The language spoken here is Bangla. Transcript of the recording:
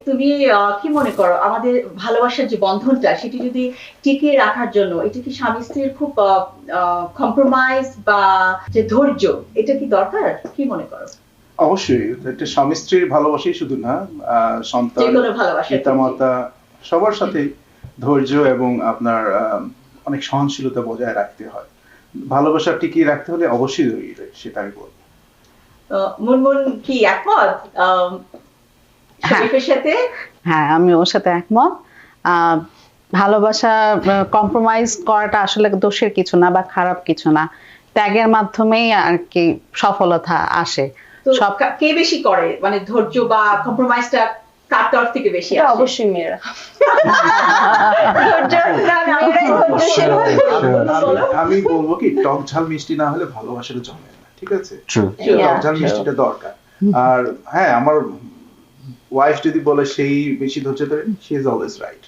তুমি কি মনে করো আমাদের ভালোবাসার যে বন্ধনটা সেটি যদি টিকিয়ে রাখার জন্য এটা কি স্বামী স্ত্রীর খুব কম্প্রোমাইজ বা যে ধৈর্য এটা কি দরকার কি মনে করো? অবশ্যই একটা স্বামী স্ত্রীর ভালোবাসাই শুধু না, সন্তান, যেকোনো ভালোবাসা পিতামাতা সবার সাথে ধৈর্য এবং আপনার অনেক সহনশীলতা বজায় রাখতে হয়। ভালোবাসা টিকিয়ে রাখতে হলে অবশ্যই জরুরি, সেটা আমি বলবো। মুনমুন কি একমত শরীফের সাথে? হ্যাঁ, আমি ওর সাথে একমত। ভালোবাসা কম্প্রোমাইজ করাটা আসলে দোষের কিছু না বা খারাপ কিছু না, ত্যাগের মাধ্যমেই আর কি সফলতা আসে। তো কে বেশি করে মানে ধৈর্য বা কম্প্রোমাইজটা কার তরফ থেকে বেশি আসে? অবশ্যই মেয়েরা। আমি বলবো কি টক ঝাল মিষ্টি না হলে ভালোবাসাটা জমে না, ঠিক আছে? Yeah, টক ঝাল মিষ্টিটা দরকার। আর হ্যাঁ, আমার ওয়াইফ যদি বলে সেই বেশি ধৈর্য ধরে, শি ইজ অলওয়েজ রাইট।